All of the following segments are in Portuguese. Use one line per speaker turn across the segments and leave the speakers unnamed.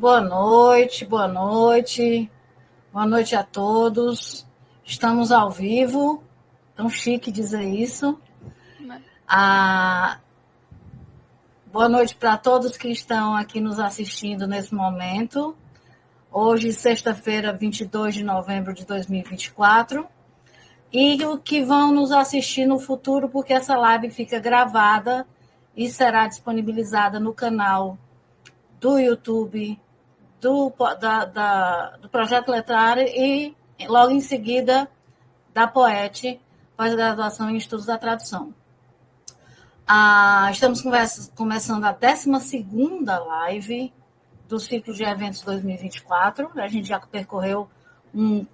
Boa noite, boa noite. Boa noite a todos. Estamos ao vivo. Tão chique dizer isso. Boa noite para todos que estão aqui nos assistindo nesse momento. Hoje, sexta-feira, 22 de novembro de 2024. E o que vão nos assistir no futuro, porque essa live fica gravada e será disponibilizada no canal do YouTube do Projeto Letrário e, logo em seguida, da Poete, pós-graduação em Estudos da Tradução. Estamos começando a 12ª live do ciclo de eventos 2024. A gente já percorreu um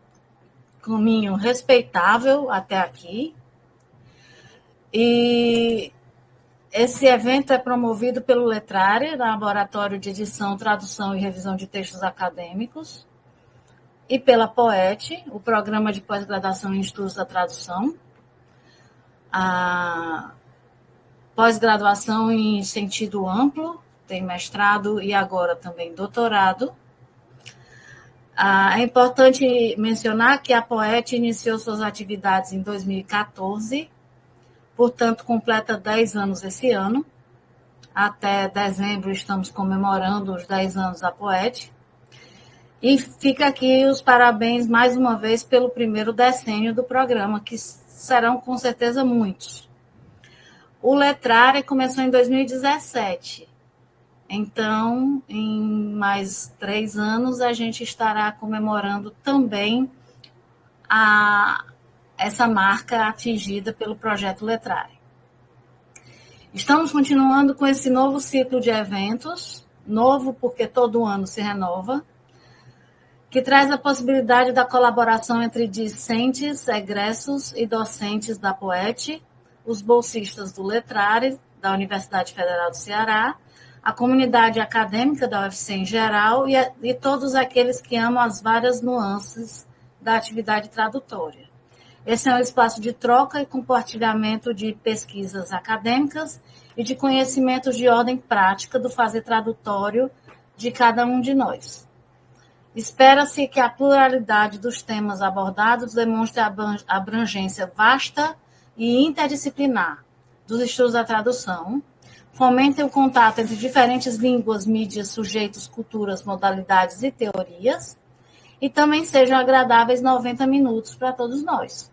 caminho respeitável até aqui. E esse evento é promovido pelo Letrário, Laboratório de Edição, Tradução e Revisão de Textos Acadêmicos, e pela Poete, o Programa de Pós-Graduação em Estudos da Tradução, a pós-graduação em sentido amplo, tem mestrado e agora também doutorado. É importante mencionar que a Poete iniciou suas atividades em 2014, portanto, completa 10 anos esse ano. Até dezembro estamos comemorando os 10 anos da Poete. E fica aqui os parabéns mais uma vez pelo primeiro decênio do programa, que serão com certeza muitos. O Letrário começou em 2017. Então, em mais 3 anos, a gente estará comemorando também essa marca atingida pelo Projeto Letrário. Estamos continuando com esse novo ciclo de eventos, novo porque todo ano se renova, que traz a possibilidade da colaboração entre discentes, egressos e docentes da Poete, os bolsistas do Letrário, da Universidade Federal do Ceará, a comunidade acadêmica da UFC em geral e todos aqueles que amam as várias nuances da atividade tradutória. Esse é um espaço de troca e compartilhamento de pesquisas acadêmicas e de conhecimentos de ordem prática do fazer tradutório de cada um de nós. Espera-se que a pluralidade dos temas abordados demonstre a abrangência vasta e interdisciplinar dos estudos da tradução, fomentem o contato entre diferentes línguas, mídias, sujeitos, culturas, modalidades e teorias, e também sejam agradáveis 90 minutos para todos nós.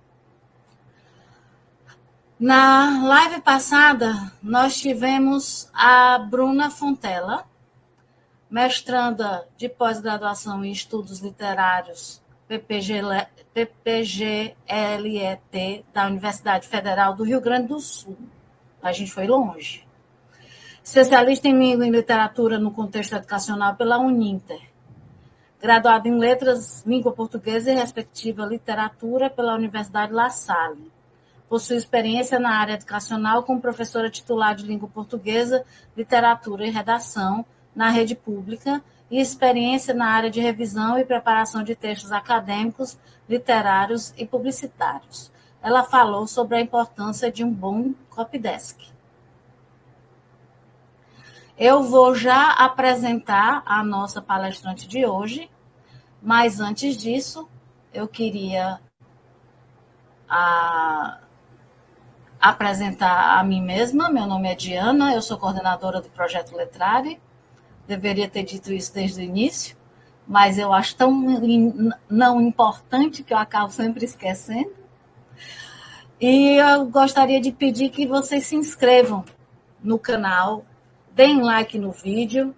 Na live passada, nós tivemos a Bruna Fontella, mestranda de pós-graduação em Estudos Literários, PPGLET, da Universidade Federal do Rio Grande do Sul. A gente foi longe. Especialista em língua e literatura no contexto educacional pela Uninter. Graduada em letras, língua portuguesa e respectiva literatura pela Universidade La Salle. Possui experiência na área educacional como professora titular de língua portuguesa, literatura e redação na rede pública e experiência na área de revisão e preparação de textos acadêmicos, literários e publicitários. Ela falou sobre a importância de um bom copydesk. Eu vou já apresentar a nossa palestrante de hoje, mas antes disso, eu queria apresentar a mim mesma. Meu nome é Diana, eu sou coordenadora do Projeto Letrário. Deveria ter dito isso desde o início, mas eu acho tão não importante que eu acabo sempre esquecendo. E eu gostaria de pedir que vocês se inscrevam no canal, deem like no vídeo.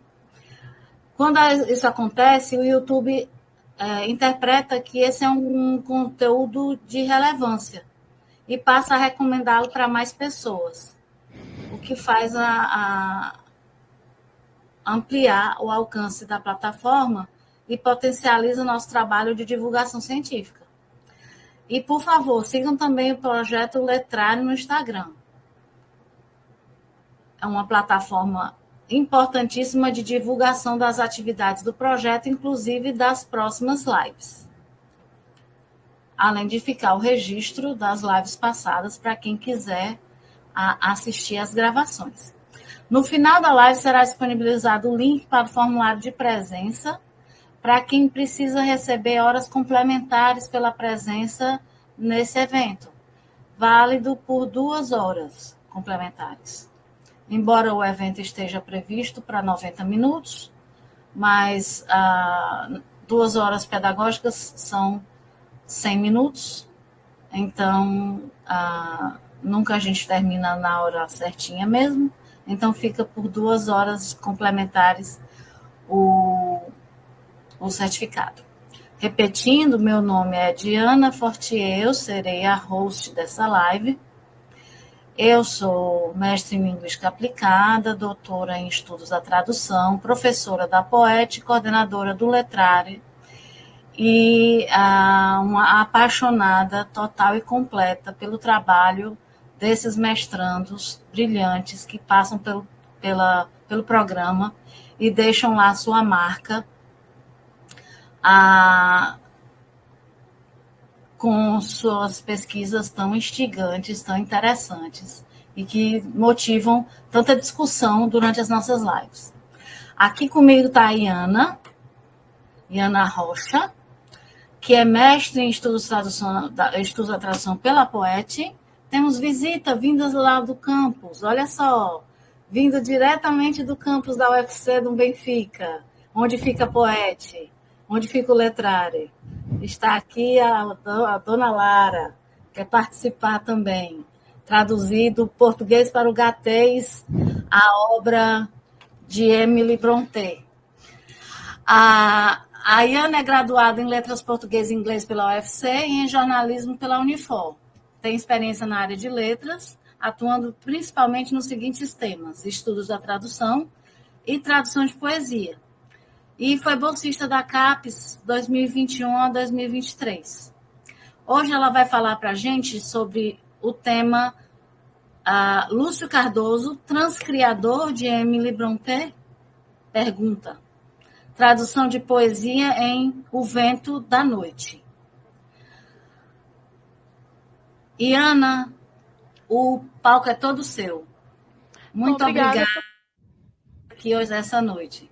Quando isso acontece, o YouTube interpreta que esse é um conteúdo de relevância e passa a recomendá-lo para mais pessoas, o que faz ampliar o alcance da plataforma e potencializa o nosso trabalho de divulgação científica. E, por favor, sigam também o Projeto Letrário no Instagram. É uma plataforma importantíssima de divulgação das atividades do projeto, inclusive das próximas lives. Além de ficar o registro das lives passadas para quem quiser assistir às gravações. No final da live será disponibilizado o link para o formulário de presença para quem precisa receber horas complementares pela presença nesse evento, válido por 2 horas complementares. Embora o evento esteja previsto para 90 minutos, mas 2 horas pedagógicas são 100 minutos, então nunca a gente termina na hora certinha mesmo, então fica por 2 horas complementares o certificado. Repetindo, meu nome é Diana Fortier, eu serei a host dessa live. Eu sou mestre em Linguística Aplicada, doutora em Estudos da Tradução, professora da POET, coordenadora do Letrare e uma apaixonada total e completa pelo trabalho desses mestrandos brilhantes que passam pelo programa e deixam lá sua marca com suas pesquisas tão instigantes, tão interessantes e que motivam tanta discussão durante as nossas lives. Aqui comigo está a Iana Rocha, que é mestre em estudos da tradução pela POET. Temos visita, vindas lá do campus, olha só, vindo diretamente do campus da UFC do Benfica, onde fica a POET, onde fica o Letrare. Está aqui a dona Lara, quer participar também, traduzido português para o gatês, a obra de Emily Brontë. A Iana é graduada em Letras Português e Inglês pela UFC e em Jornalismo pela Unifor. Tem experiência na área de letras, atuando principalmente nos seguintes temas: estudos da tradução e tradução de poesia. E foi bolsista da CAPES 2021 a 2023. Hoje ela vai falar para a gente sobre o tema Lúcio Cardoso, transcriador de Emily Brontë, pergunta. Tradução de poesia em O Vento da Noite. Iana, o palco é todo seu. Muito obrigada aqui hoje, essa noite.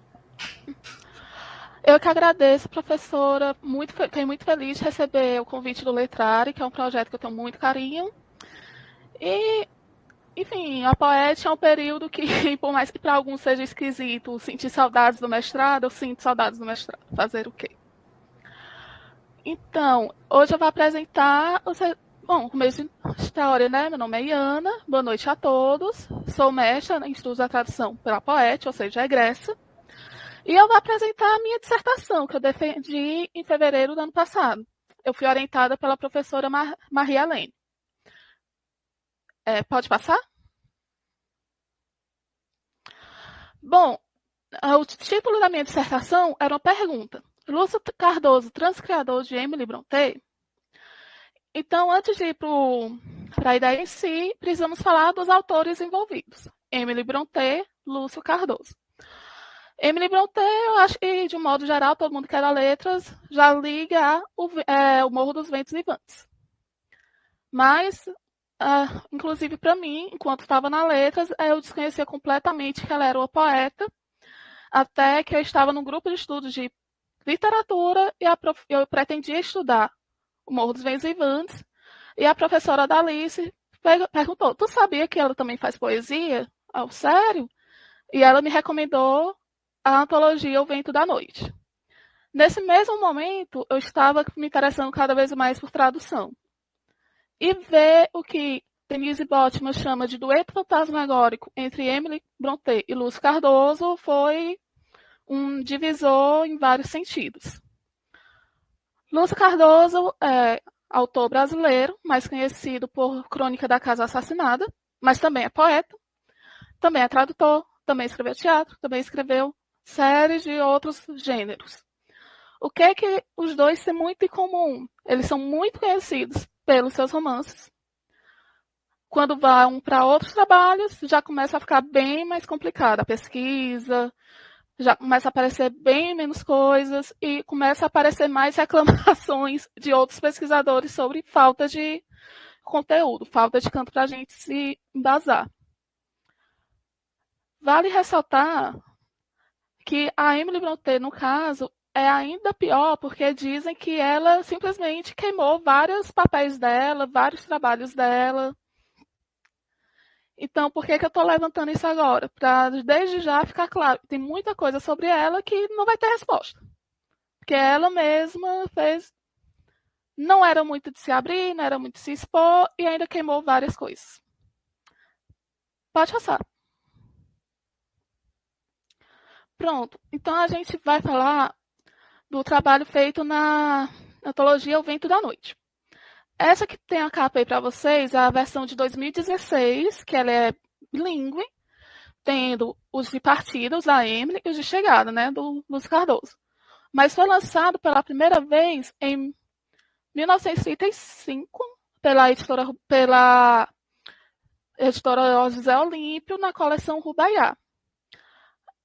Eu que agradeço, professora. Fiquei muito feliz de receber o convite do Letrare, que é um projeto que eu tenho muito carinho. E, enfim, a POET é um período que, por mais que para alguns seja esquisito sentir saudades do mestrado, eu sinto saudades do mestrado. Fazer o quê? Então, hoje eu vou apresentar... começo de história, né? Meu nome é Iana, boa noite a todos. Sou mestra em estudos da tradução pela POET, ou seja, egressa. E eu vou apresentar a minha dissertação, que eu defendi em fevereiro do ano passado. Eu fui orientada pela professora Maria Helene. Pode passar? Bom, o título da minha dissertação era uma pergunta. Lúcio Cardoso, transcriador de Emily Brontë? Então, antes de ir para a ideia em si, precisamos falar dos autores envolvidos. Emily Brontë, Lúcio Cardoso. Emily Brontë, eu acho que, de um modo geral, todo mundo que era letras já liga o Morro dos Ventos Vivantes. Mas, inclusive para mim, enquanto estava na letras, eu desconhecia completamente que ela era uma poeta, até que eu estava num grupo de estudos de literatura e eu pretendia estudar o Morro dos Ventos Vivantes, e a professora Dalice perguntou, tu sabia que ela também faz poesia? Sério? E ela me recomendou a antologia O Vento da Noite. Nesse mesmo momento, eu estava me interessando cada vez mais por tradução. E ver o que Denise Botman chama de dueto fantasmagórico entre Emily Brontë e Lúcio Cardoso foi um divisor em vários sentidos. Lúcio Cardoso é autor brasileiro, mais conhecido por Crônica da Casa Assassinada, mas também é poeta, também é tradutor, também escreveu teatro, também escreveu séries de outros gêneros. O que é que os dois têm muito em comum? Eles são muito conhecidos pelos seus romances. Quando vão para outros trabalhos, já começa a ficar bem mais complicada a pesquisa, já começa a aparecer bem menos coisas e começa a aparecer mais reclamações de outros pesquisadores sobre falta de conteúdo, falta de canto para a gente se embasar. Vale ressaltar que a Emily Brontë, no caso, é ainda pior porque dizem que ela simplesmente queimou vários papéis dela, vários trabalhos dela. Então, por que eu estou levantando isso agora? Para desde já ficar claro, tem muita coisa sobre ela que não vai ter resposta. Porque ela mesma fez. Não era muito de se abrir, não era muito de se expor e ainda queimou várias coisas. Pode passar. Pronto. Então a gente vai falar do trabalho feito na antologia O Vento da Noite. Essa que tem a capa aí para vocês é a versão de 2016, que ela é bilíngue, tendo os de partida, os da Emily, e os de chegada, né, do Lúcio Cardoso. Mas foi lançado pela primeira vez em 1935 pela editora José Olímpio na coleção Rubaiá.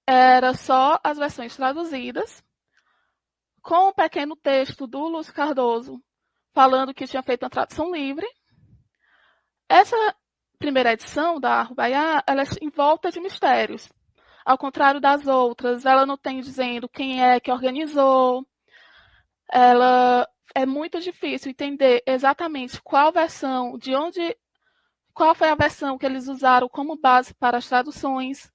Era só as versões traduzidas, com um pequeno texto do Lúcio Cardoso falando que tinha feito uma tradução livre. Essa primeira edição da Rubaiá, ela é em volta de mistérios. Ao contrário das outras, ela não tem dizendo quem é que organizou. É muito difícil entender exatamente qual versão, qual foi a versão que eles usaram como base para as traduções,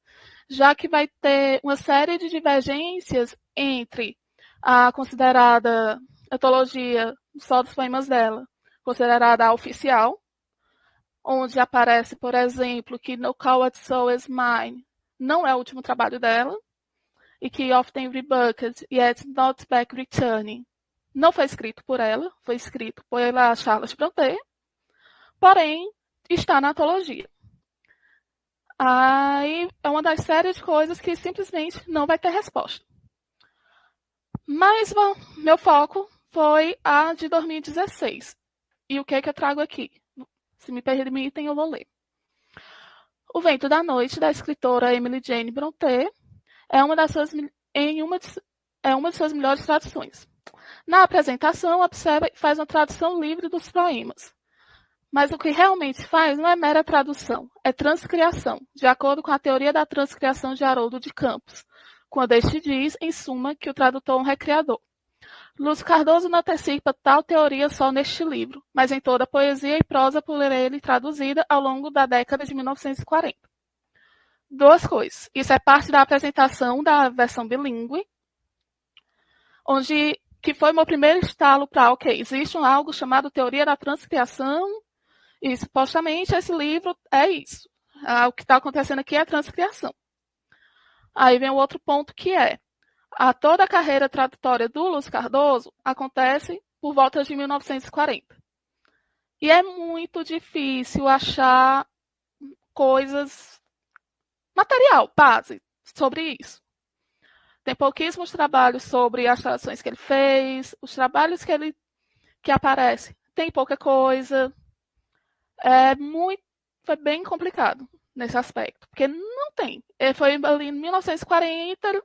já que vai ter uma série de divergências entre a considerada antologia só dos poemas dela, considerada a oficial, onde aparece, por exemplo, que No Coward Soul Is Mine não é o último trabalho dela, e que Often Rebucked Yet Not Back Returning não foi escrito por ela, foi escrito pela Charlotte Brontë, porém está na antologia. Aí é uma das séries de coisas que simplesmente não vai ter resposta. Mas bom, meu foco foi a de 2016. E o que eu trago aqui? Se me permitem, eu vou ler. O Vento da Noite, da escritora Emily Jane Brontë, é uma de suas melhores traduções. Na apresentação, observa e faz uma tradução livre dos poemas. Mas o que realmente faz não é mera tradução, é transcriação, de acordo com a teoria da transcriação de Haroldo de Campos, quando este diz, em suma, que o tradutor é um recriador. Lúcio Cardoso não antecipa tal teoria só neste livro, mas em toda a poesia e prosa por ele traduzida ao longo da década de 1940. Duas coisas. Isso é parte da apresentação da versão bilíngue, que foi meu primeiro estalo para, existe algo chamado teoria da transcriação, e supostamente esse livro é isso. O que está acontecendo aqui é a transcriação. Aí vem o outro ponto que é, toda a carreira tradutória do Lúcio Cardoso acontece por volta de 1940. E é muito difícil achar material, base, sobre isso. Tem pouquíssimos trabalhos sobre as traduções que ele fez, os trabalhos que aparecem. Tem pouca coisa. Foi bem complicado nesse aspecto, porque não tem. Foi ali em 1940,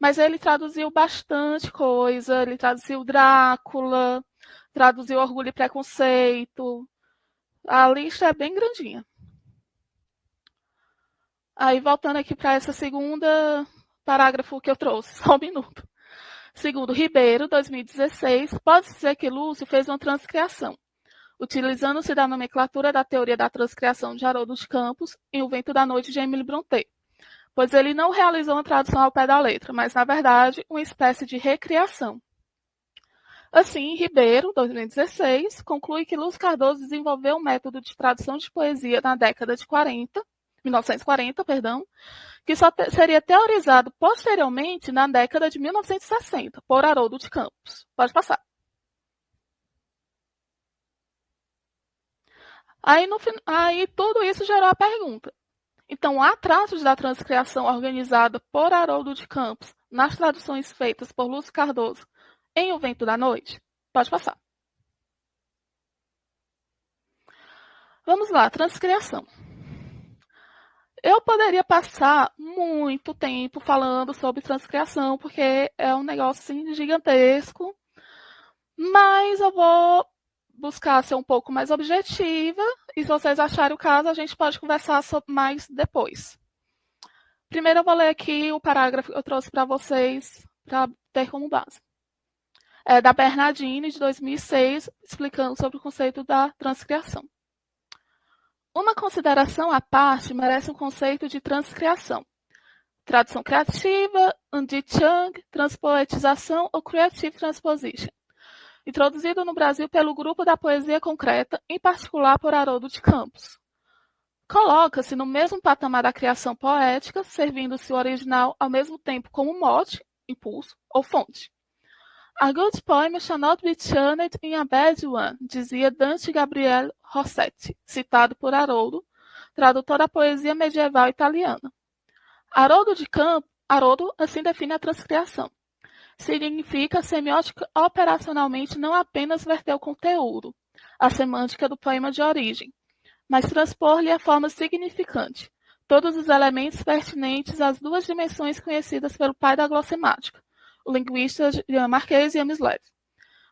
mas ele traduziu bastante coisa. Ele traduziu Drácula, traduziu Orgulho e Preconceito. A lista é bem grandinha. Aí, voltando aqui para essa segunda parágrafo que eu trouxe, só um minuto. Segundo Ribeiro, 2016, pode dizer que Lúcio fez uma transcriação, utilizando-se da nomenclatura da teoria da transcriação de Haroldo de Campos em O Vento da Noite de Emily Brontë, pois ele não realizou uma tradução ao pé da letra, mas, na verdade, uma espécie de recriação. Assim, Ribeiro, 2016, conclui que Lúcio Cardoso desenvolveu um método de tradução de poesia na década de 1940, que só seria teorizado posteriormente na década de 1960, por Haroldo de Campos. Pode passar. Aí tudo isso gerou a pergunta. Então, há traços da transcriação organizada por Haroldo de Campos nas traduções feitas por Lúcio Cardoso em O Vento da Noite? Pode passar. Vamos lá, transcriação. Eu poderia passar muito tempo falando sobre transcriação, porque é um negócio assim, gigantesco, mas eu vou buscar ser um pouco mais objetiva, e se vocês acharem o caso, a gente pode conversar mais depois. Primeiro eu vou ler aqui o parágrafo que eu trouxe para vocês, para ter como base. É da Bernardini, de 2006, explicando sobre o conceito da transcriação. Uma consideração à parte merece um conceito de transcriação. Tradução criativa, Andichang, transpoetização ou creative transposition. Introduzido no Brasil pelo Grupo da Poesia Concreta, em particular por Haroldo de Campos. Coloca-se no mesmo patamar da criação poética, servindo-se o original ao mesmo tempo como mote, impulso ou fonte. A good poem shall not be turned in a bad one, dizia Dante Gabriel Rossetti, citado por Haroldo, tradutor da poesia medieval italiana. Haroldo assim define a transcriação. Significa semiótica operacionalmente não apenas verter o conteúdo, a semântica do poema de origem, mas transpor-lhe a forma significante, todos os elementos pertinentes às duas dimensões conhecidas pelo pai da glossemática, o linguista dinamarquês James Lev.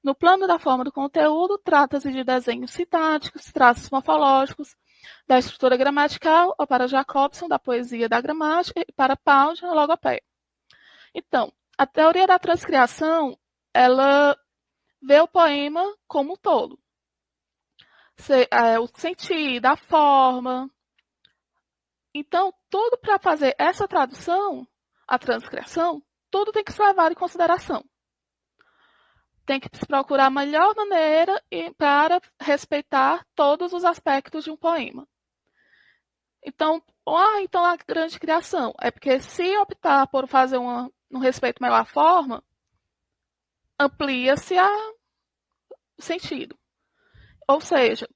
No plano da forma do conteúdo, trata-se de desenhos sintáticos, traços morfológicos, da estrutura gramatical, ou para Jacobson, da poesia da gramática, e para Pound, a logopeia. Então, a teoria da transcriação, ela vê o poema como um todo. O sentido, a forma. Então, tudo para fazer essa tradução, a transcriação, tudo tem que ser levado em consideração. Tem que se procurar a melhor maneira para respeitar todos os aspectos de um poema. Então a grande criação é porque se optar por fazer um respeito melhor à forma, amplia-se o sentido. Ou seja,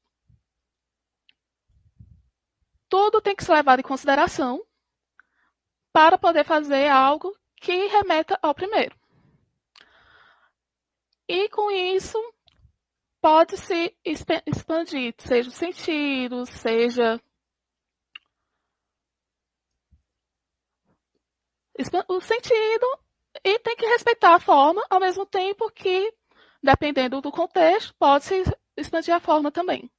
tudo tem que ser levado em consideração para poder fazer algo que remeta ao primeiro. E com isso, pode-se expandir, seja o sentido, seja o sentido, e tem que respeitar a forma, ao mesmo tempo que, dependendo do contexto, pode-se expandir a forma também.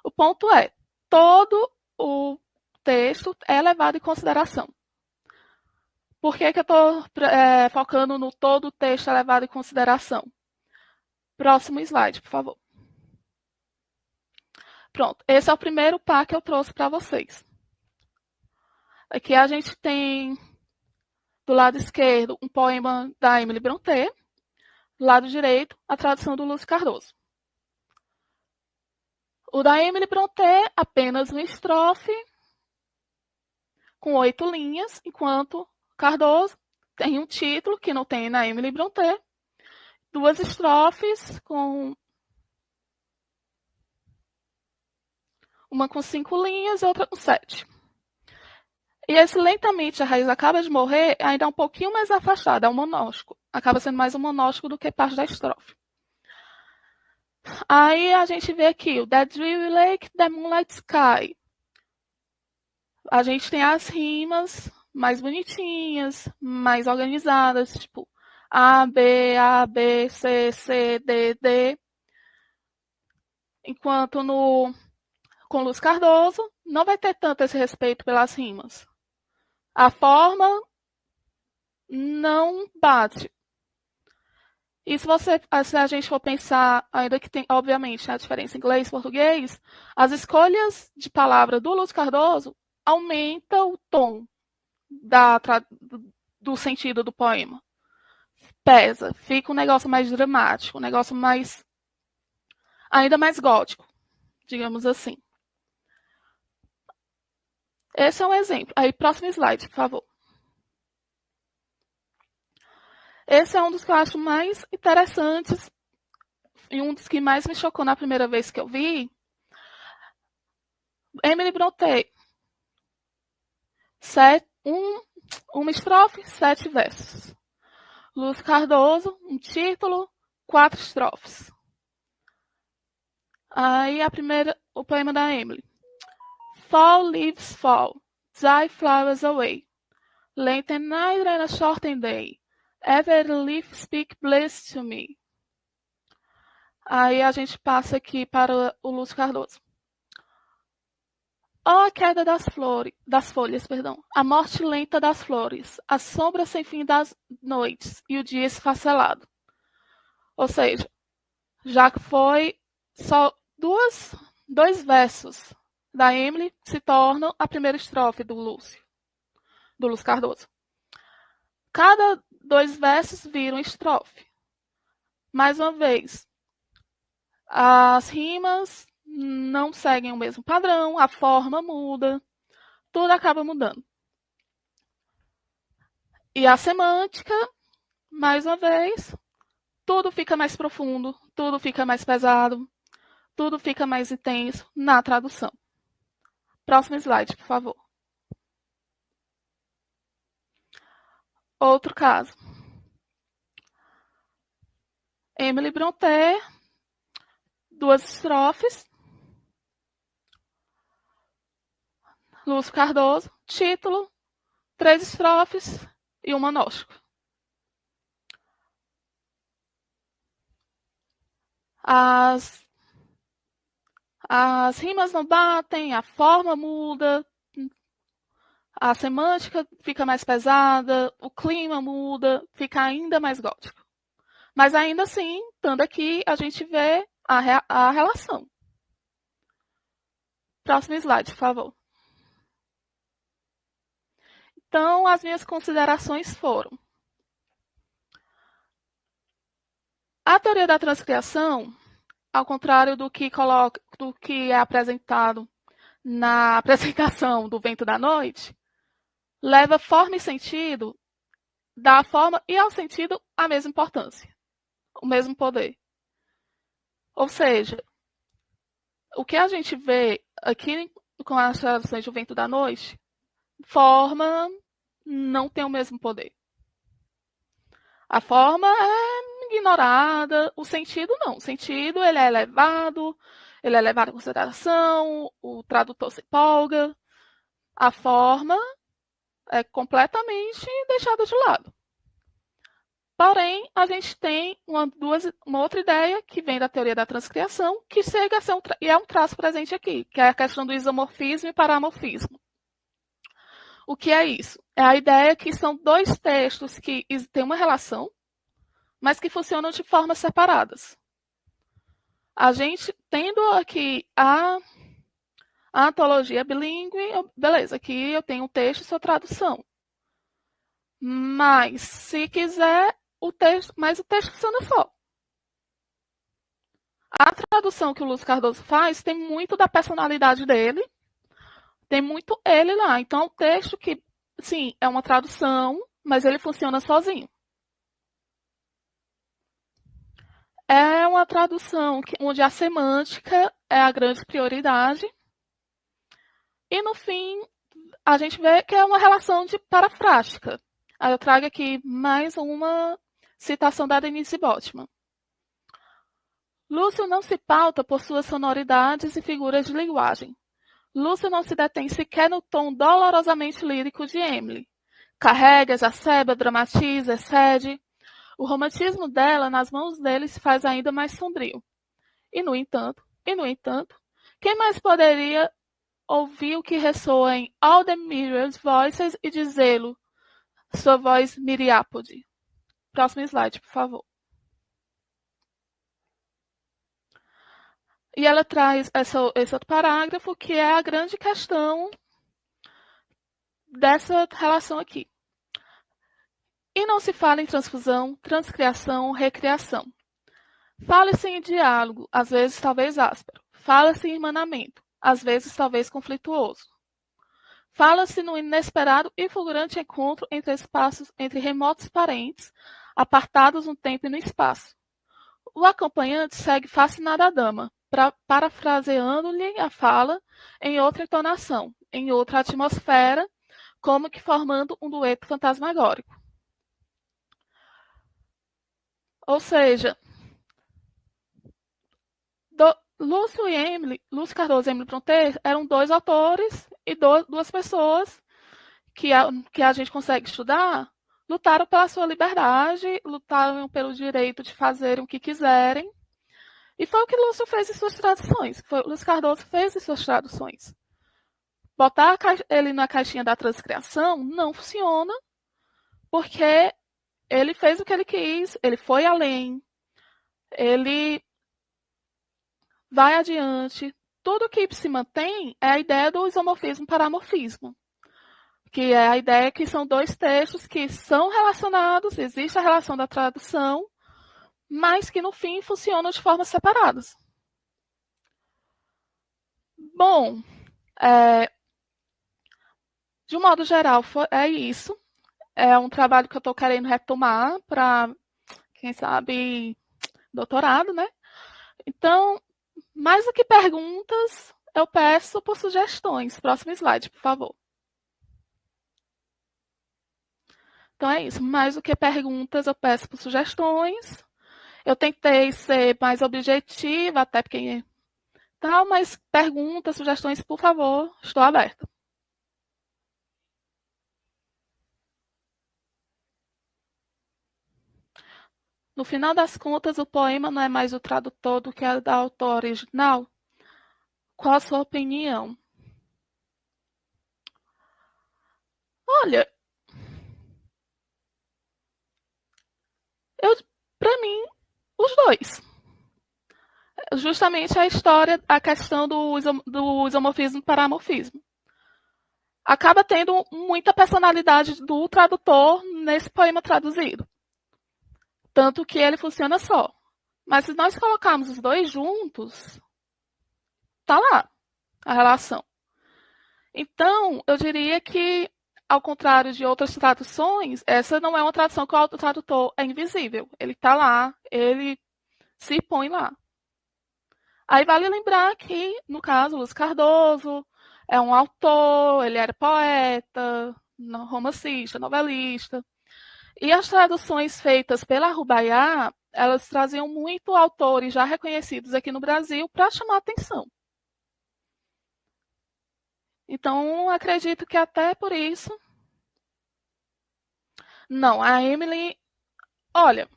O ponto é, todo o texto é levado em consideração. Por que eu estou focando no todo o texto é levado em consideração? Próximo slide, por favor. Pronto, esse é o primeiro par que eu trouxe para vocês. Aqui a gente tem, do lado esquerdo, um poema da Emily Brontë, do lado direito, a tradução do Lúcio Cardoso. O da Emily Brontë, apenas uma estrofe, com 8 linhas, enquanto Cardoso tem um título, que não tem na Emily Brontë, 2 estrofes, uma com 5 linhas e outra com 7. E esse Lentamente a Raiz Acaba de Morrer ainda é um pouquinho mais afastado, é um monóstico. Acaba sendo mais um monóstico do que parte da estrofe. Aí a gente vê aqui o That Dreary Lake, The Moonlight Sky. A gente tem as rimas mais bonitinhas, mais organizadas, tipo A, B, C, C, D, D. Enquanto com Lúcio Cardoso, não vai ter tanto esse respeito pelas rimas. A forma não bate. E se a gente for pensar, ainda que tem, obviamente, a diferença inglês e português, as escolhas de palavra do Lúcio Cardoso aumentam o tom do sentido do poema. Pesa, fica um negócio mais dramático, um negócio ainda mais gótico, digamos assim. Esse é um exemplo. Aí, próximo slide, por favor. Esse é um dos que eu acho mais interessantes e um dos que mais me chocou na primeira vez que eu vi. Emily Brontë. Uma estrofe, 7 versos. Lúcio Cardoso, um título, 4 estrofes. Aí o poema da Emily. Fall, leaves fall, die flowers away. Lengthen night and a shortened day. Ever leaf speak bliss to me. Aí a gente passa aqui para o Lúcio Cardoso. Ó a queda das folhas, a morte lenta das flores, a sombra sem fim das noites e o dia esfacelado. Ou seja, já que foi só dois versos da Emily se tornam a primeira estrofe do Lúcio Cardoso. Cada 2 versos viram estrofe. Mais uma vez, as rimas não seguem o mesmo padrão, a forma muda, tudo acaba mudando. E a semântica, mais uma vez, tudo fica mais profundo, tudo fica mais pesado, tudo fica mais intenso na tradução. Próximo slide, por favor. Outro caso. Emily Brontë, 2 estrofes. Lúcio Cardoso, título, 3 estrofes e um monóstico. As rimas não batem, a forma muda, a semântica fica mais pesada, o clima muda, fica ainda mais gótico. Mas ainda assim, estando aqui, a gente vê a relação. Próximo slide, por favor. Então, as minhas considerações foram: a teoria da transcriação, ao contrário do que é apresentado na apresentação do Vento da Noite, leva forma e sentido, dá a forma e ao sentido a mesma importância, o mesmo poder. Ou seja, o que a gente vê aqui com as traduções do Vento da Noite, forma não tem o mesmo poder. A forma é ignorada, o sentido não. O sentido ele é levado em consideração, o tradutor se empolga. A forma é completamente deixada de lado. Porém, a gente tem uma outra ideia que vem da teoria da transcriação, que chega a ser e é um traço presente aqui, que é a questão do isomorfismo e paramorfismo. O que é isso? É a ideia que são 2 textos que têm uma relação, mas que funcionam de formas separadas. A gente, tendo aqui a antologia bilíngue, beleza, aqui eu tenho um texto e sua tradução. Mas, se quiser, o texto funciona só. A tradução que o Lúcio Cardoso faz tem muito da personalidade dele, tem muito ele lá. Então, é um texto que, sim, é uma tradução, mas ele funciona sozinho. É uma tradução onde a semântica é a grande prioridade. E, no fim, a gente vê que é uma relação de parafrástica. Aí eu trago aqui mais uma citação da Denise Botman. Lúcio não se pauta por suas sonoridades e figuras de linguagem. Lúcio não se detém sequer no tom dolorosamente lírico de Emily. Carrega, exacerba, dramatiza, excede. O romantismo dela, nas mãos dele, se faz ainda mais sombrio. E, no entanto, quem mais poderia ouvir o que ressoa em All the Mirror's Voices e dizê-lo, sua voz miriápode? Próximo slide, por favor. E ela traz esse outro parágrafo, que é a grande questão dessa relação aqui. E não se fala em transfusão, transcriação, recriação. Fala-se em diálogo, às vezes talvez áspero. Fala-se em irmanamento, às vezes talvez conflituoso. Fala-se no inesperado e fulgurante encontro entre remotos parentes, apartados no tempo e no espaço. O acompanhante segue fascinado a dama, parafraseando-lhe a fala em outra entonação, em outra atmosfera, como que formando um dueto fantasmagórico. Ou seja, Lúcio Cardoso e Emily Brontë eram 2 autores e 2 pessoas que a gente consegue estudar, lutaram pela sua liberdade, lutaram pelo direito de fazerem o que quiserem. E foi o que Lúcio fez em suas traduções. Lúcio Cardoso fez em suas traduções. botar ele na caixinha da transcriação não funciona, porque ele fez o que ele quis, ele foi além, ele vai adiante. Tudo que se mantém é a ideia do isomorfismo paramorfismo, que é a ideia que são dois textos que são relacionados, existe a relação da tradução, mas que no fim funcionam de formas separadas. Bom, de um modo geral, é isso. É um trabalho que eu estou querendo retomar para, quem sabe, doutorado, né? Então, mais do que perguntas, eu peço por sugestões. Próximo slide, por favor. Então é isso. Mais do que perguntas, eu peço por sugestões. Eu tentei ser mais objetiva, até porque tal, mas perguntas, sugestões, por favor, estou aberta. No final das contas, o poema não é mais o tradutor do que o da autor original? Qual a sua opinião? Olha, para mim, os dois. Justamente a história, a questão do isomorfismo e paramorfismo. Acaba tendo muita personalidade do tradutor nesse poema traduzido. Tanto que ele funciona só. Mas se nós colocarmos os dois juntos, tá lá a relação. Então, eu diria que, ao contrário de outras traduções, essa não é uma tradução que o tradutor é invisível. Ele tá lá, ele se põe lá. Aí vale lembrar que, no caso, Lúcio Cardoso é um autor, ele era poeta, romancista, novelista. E as traduções feitas pela Rubaiyat, elas traziam muito autores já reconhecidos aqui no Brasil para chamar a atenção. Então, acredito que até por isso... Não, a Emily... Olha,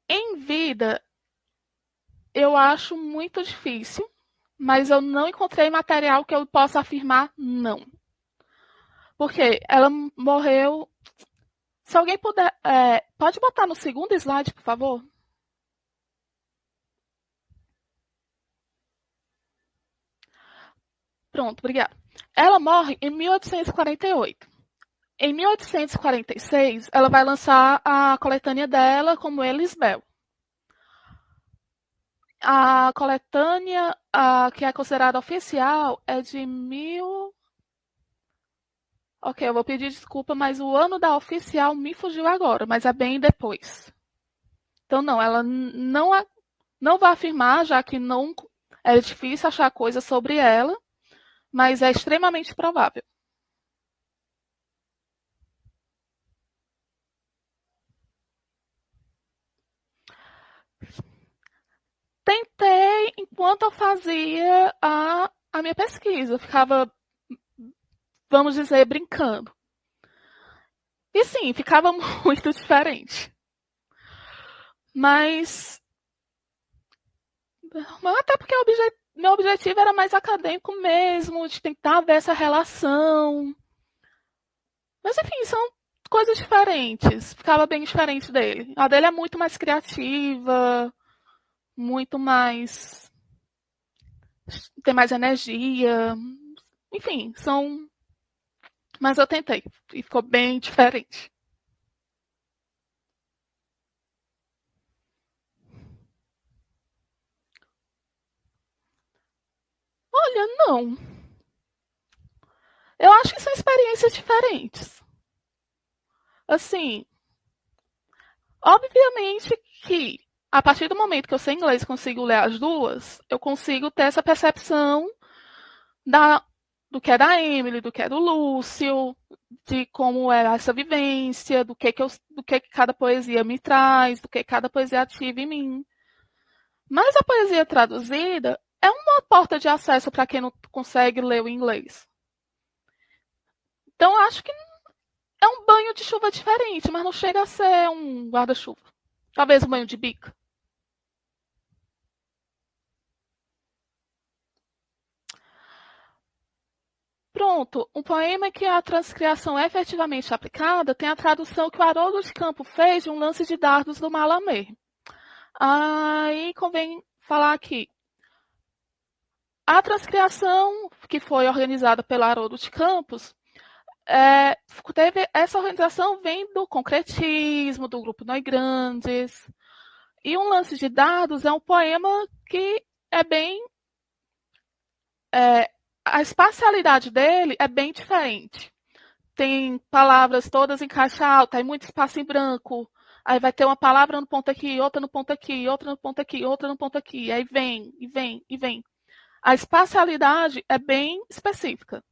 em vida, eu acho muito difícil, mas eu não encontrei material que eu possa afirmar não. Porque ela morreu... Se alguém puder... pode botar no segundo slide, por favor? Pronto, obrigada. Ela morre em 1848. Em 1846, ela vai lançar a coletânea dela como Elisbel. A coletânea que é considerada oficial é de Ok, eu vou pedir desculpa, mas o ano da oficial me fugiu agora, mas é bem depois. Então, não, ela não vai afirmar, já que não é difícil achar coisa sobre ela, mas é extremamente provável. Tentei enquanto eu fazia a minha pesquisa. Eu ficava, vamos dizer, brincando. E sim, ficava muito diferente. Mas até porque meu objetivo era mais acadêmico mesmo, de tentar ver essa relação. Mas enfim, são coisas diferentes. Ficava bem diferente dele. A dele é muito mais criativa, muito mais... tem mais energia. Enfim, são... Mas eu tentei e ficou bem diferente. Olha, não. Eu acho que são experiências diferentes. Assim, obviamente que a partir do momento que eu sei inglês e consigo ler as duas, eu consigo ter essa percepção do que é da Emily, do que é do Lúcio, de como é essa vivência, do que cada poesia me traz, do que cada poesia ativa em mim. Mas a poesia traduzida é uma porta de acesso para quem não consegue ler o inglês. Então, acho que é um banho de chuva diferente, mas não chega a ser um guarda-chuva. Talvez um banho de bica. Pronto, um poema que a transcriação é efetivamente aplicada tem a tradução que o Haroldo de Campos fez de um lance de dardos do Mallarmé. Aí convém falar aqui. A transcriação que foi organizada pelo Haroldo de Campos, essa organização vem do concretismo, do grupo Nós Grandes. E um lance de dardos é um poema que é bem... a espacialidade dele é bem diferente. Tem palavras todas em caixa alta, aí muito espaço em branco. Aí vai ter uma palavra no ponto aqui, outra no ponto aqui, outra no ponto aqui, outra no ponto aqui. Aí vem, e vem, e vem. A espacialidade é bem específica.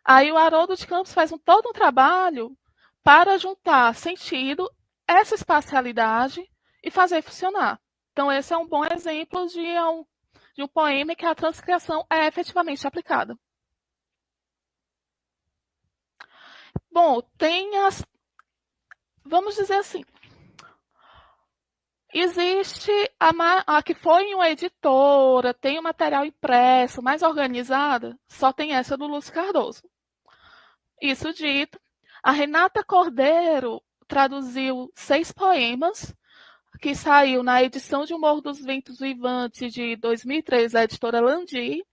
Aí o Haroldo de Campos faz todo um trabalho para juntar sentido, essa espacialidade e fazer funcionar. Então, esse é um bom exemplo de um poema que a transcriação é efetivamente aplicada. Bom, vamos dizer assim, existe a que foi em uma editora, tem o material impresso, mais organizada, só tem essa do Lúcio Cardoso. Isso dito, a Renata Cordeiro traduziu 6 poemas, que saiu na edição de O Morro dos Ventos Vivantes de 2003, da editora Landi,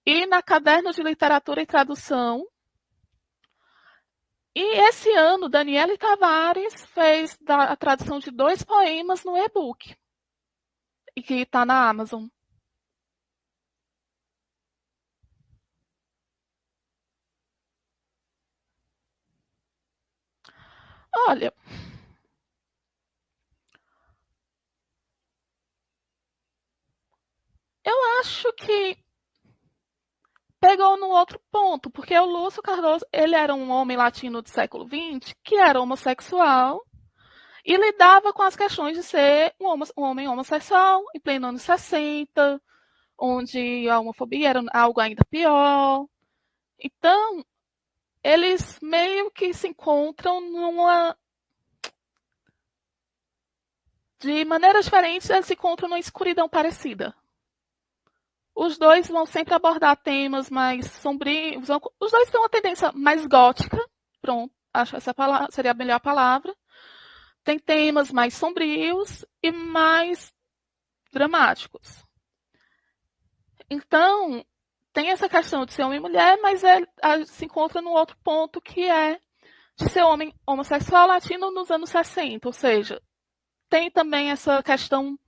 e na Caderno de Literatura e Tradução. E esse ano, Daniele Tavares fez a tradução de 2 poemas no e-book, e que está na Amazon. Olha, eu acho que pegou num outro ponto, porque o Lúcio Cardoso, ele era um homem latino do século XX que era homossexual e lidava com as questões de ser um homem homossexual em pleno anos 60, onde a homofobia era algo ainda pior. Então, eles meio que se encontram de maneiras diferentes, eles se encontram numa escuridão parecida. Os dois vão sempre abordar temas mais sombrios. Os dois têm uma tendência mais gótica. Pronto, acho que essa seria a melhor palavra. Tem temas mais sombrios e mais dramáticos. Então, tem essa questão de ser homem e mulher, mas se encontra num outro ponto que é de ser homem homossexual latino nos anos 60. Ou seja, tem também essa questão.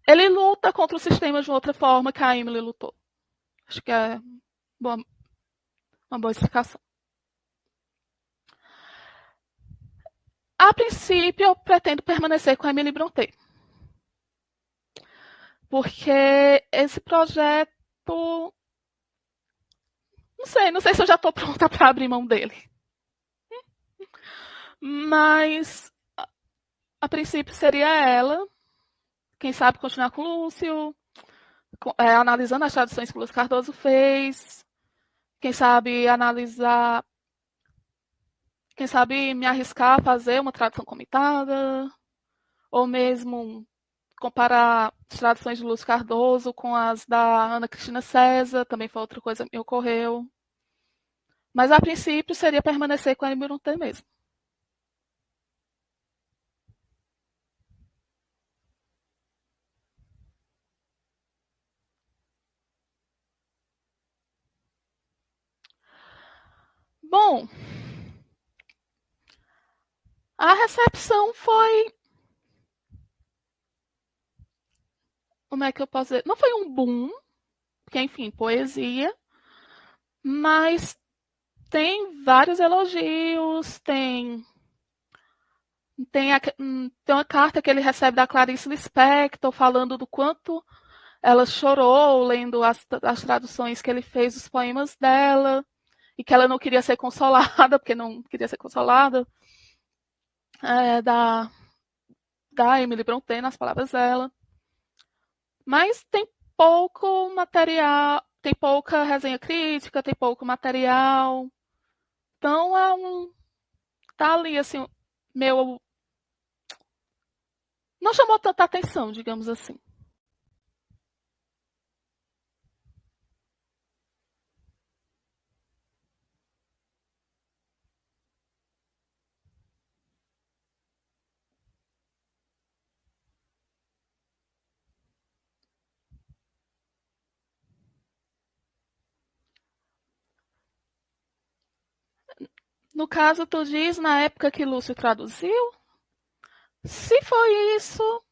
Ele luta contra o sistema de outra forma que a Emily lutou. Acho que é uma boa explicação. A princípio, eu pretendo permanecer com a Emily Brontë. Porque esse projeto... Não sei se eu já estou pronta para abrir mão dele. Mas, a princípio, seria ela. Quem sabe continuar com o Lúcio, analisando as traduções que o Lúcio Cardoso fez. Quem sabe analisar... Quem sabe me arriscar a fazer uma tradução comentada. Ou mesmo comparar as traduções de Lúcio Cardoso com as da Ana Cristina César. Também foi outra coisa que me ocorreu. Mas, a princípio, seria permanecer com a Emily Brontë mesmo. Bom, a recepção foi... Como é que eu posso dizer? Não foi um boom, porque, enfim, poesia, mas tem vários elogios, tem uma carta que ele recebe da Clarice Lispector falando do quanto ela chorou lendo as traduções que ele fez dos poemas dela, e que ela não queria ser consolada, porque não queria ser consolada, da Emily Brontë, nas palavras dela. Mas tem pouco material, tem pouca resenha crítica, tem pouco material. Então, tá ali, assim, não chamou tanta atenção, digamos assim. No caso, tu diz na época que Lúcio traduziu? Se foi isso,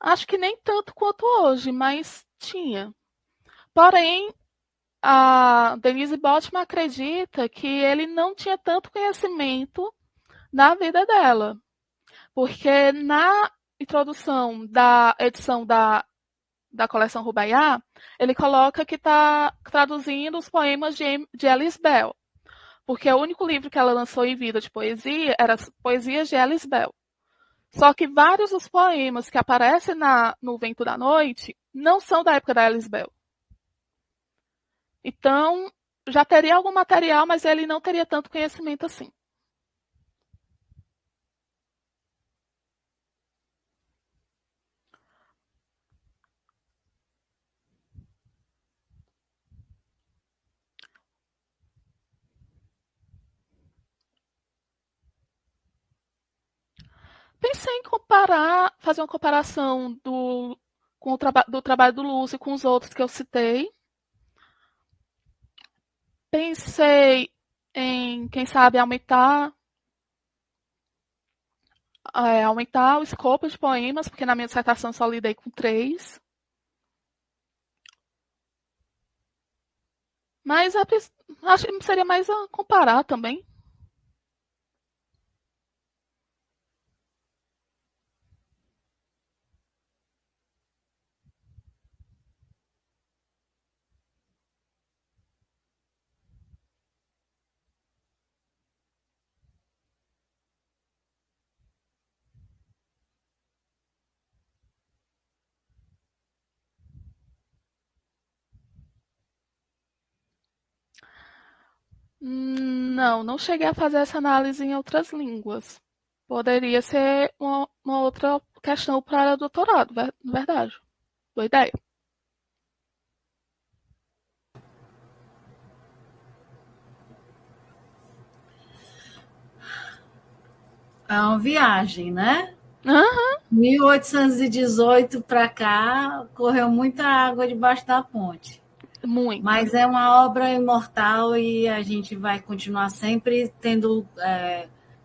acho que nem tanto quanto hoje, mas tinha. Porém, a Denise Botman acredita que ele não tinha tanto conhecimento na vida dela. Porque na introdução da edição da coleção Rubaiá, ele coloca que está traduzindo os poemas de Alice Bell. Porque o único livro que ela lançou em vida de poesia era as Poesias de Alice Bell. Só que vários dos poemas que aparecem no Vento da Noite não são da época da Alice Bell. Então, já teria algum material, mas ele não teria tanto conhecimento assim. Pensei em fazer uma comparação do trabalho do Lúcio com os outros que eu citei. Pensei em, quem sabe, aumentar o escopo de poemas, porque na minha dissertação só lidei com 3. Mas acho que seria mais a comparar também. Não cheguei a fazer essa análise em outras línguas. Poderia ser uma outra questão para doutorado, verdade. Boa ideia.
É uma viagem, né?
Uhum.
1818 para cá, correu muita água debaixo da ponte.
Muito.
Mas é uma obra imortal e a gente vai continuar sempre tendo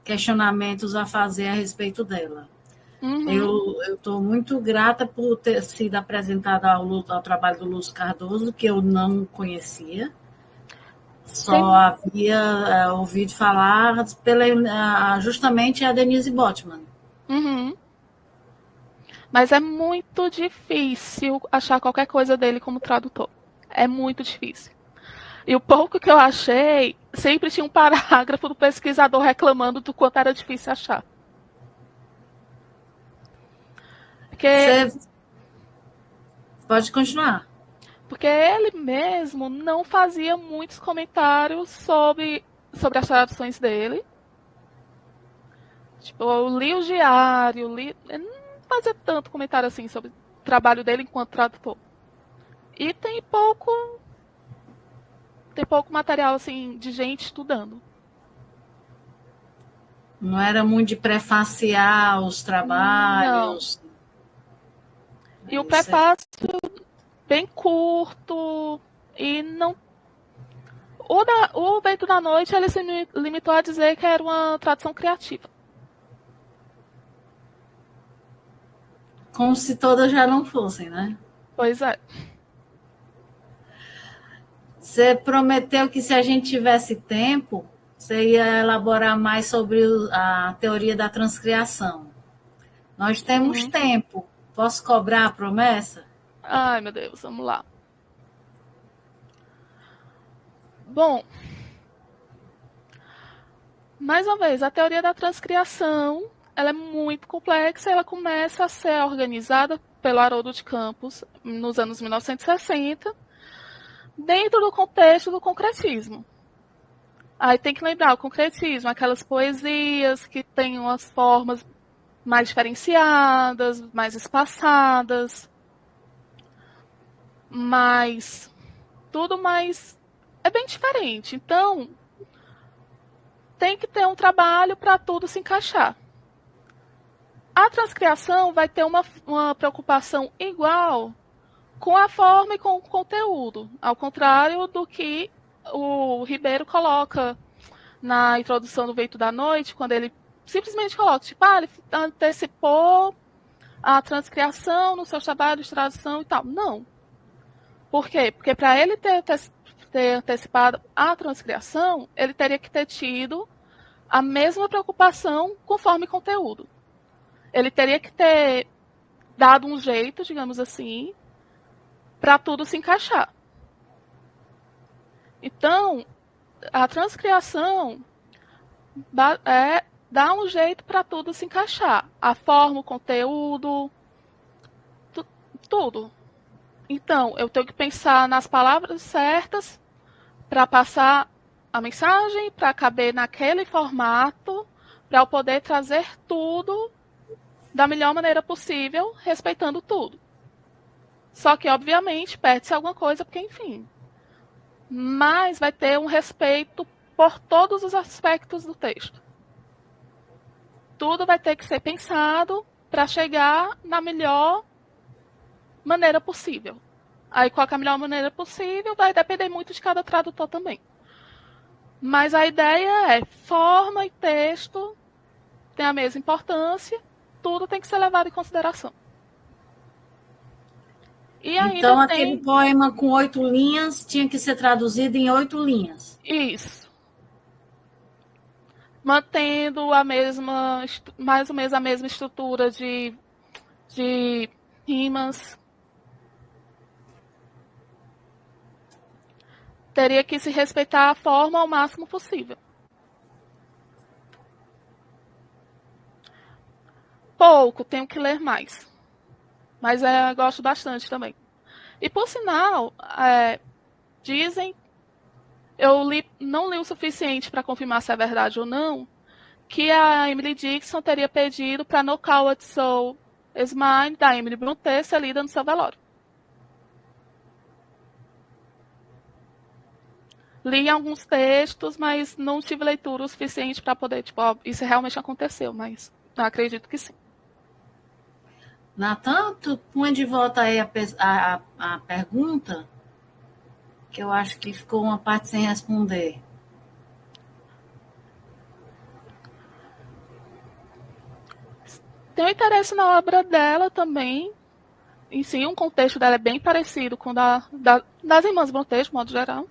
questionamentos a fazer a respeito dela.
Uhum.
Eu estou muito grata por ter sido apresentada ao trabalho do Lúcio Cardoso, que eu não conhecia. Só havia ouvido falar justamente a Denise Botman.
Uhum. Mas é muito difícil achar qualquer coisa dele como tradutor. É muito difícil. E o pouco que eu achei, sempre tinha um parágrafo do pesquisador reclamando do quanto era difícil achar.
Você pode continuar.
Porque ele mesmo não fazia muitos comentários sobre as traduções dele. Tipo, eu li o diário, ele não fazia tanto comentário assim sobre o trabalho dele enquanto tradutor. E tem pouco material assim de gente estudando.
Não era muito de prefaciar os trabalhos.
Não. E o prefácio bem curto e não. O Vento da Noite ele se limitou a dizer que era uma tradução criativa.
Como se todas já não fossem, né?
Pois é.
Você prometeu que se a gente tivesse tempo, você ia elaborar mais sobre a teoria da transcriação. Nós temos tempo. Posso cobrar a promessa?
Ai, meu Deus, vamos lá. Bom, mais uma vez, a teoria da transcriação ela é muito complexa e ela começa a ser organizada pelo Haroldo de Campos nos anos 1960, dentro do contexto do concretismo. Aí tem que lembrar, o concretismo, aquelas poesias que têm umas formas mais diferenciadas, mais espaçadas, tudo mais é bem diferente. Então, tem que ter um trabalho para tudo se encaixar. A transcriação vai ter uma preocupação igual com a forma e com o conteúdo, ao contrário do que o Ribeiro coloca na introdução do Veículo da Noite, quando ele simplesmente coloca, tipo, ele antecipou a transcriação nos seus trabalhos de tradução e tal. Não. Por quê? Porque para ele ter antecipado a transcriação, ele teria que ter tido a mesma preocupação conforme conteúdo. Ele teria que ter dado um jeito, digamos assim, para tudo se encaixar. Então, a transcriação dá um jeito para tudo se encaixar. A forma, o conteúdo, tudo. Então, eu tenho que pensar nas palavras certas para passar a mensagem, para caber naquele formato, para eu poder trazer tudo da melhor maneira possível, respeitando tudo. Só que, obviamente, perde-se alguma coisa, porque, enfim. Mas vai ter um respeito por todos os aspectos do texto. Tudo vai ter que ser pensado para chegar na melhor maneira possível. Aí, qual é a melhor maneira possível vai depender muito de cada tradutor também. Mas a ideia é forma e texto tem a mesma importância, tudo tem que ser levado em consideração.
E então, aquele poema com 8 linhas tinha que ser traduzido em 8 linhas.
Isso. Mantendo a mesma, mais ou menos a mesma estrutura de rimas. Teria que se respeitar a forma ao máximo possível. Pouco, tenho que ler mais. Mas gosto bastante também. E por sinal, dizem, não li o suficiente para confirmar se é verdade ou não, que a Emily Dickinson teria pedido para No Coward Soul Is Mine, da Emily Brontë, ser lida no seu velório. Li alguns textos, mas não tive leitura o suficiente para poder, isso realmente aconteceu, mas acredito que sim.
Natan, tu põe de volta aí a pergunta, que eu acho que ficou uma parte sem responder.
Tenho interesse na obra dela também. Em si, o contexto dela é bem parecido com o das irmãs Brontë, de modo geral.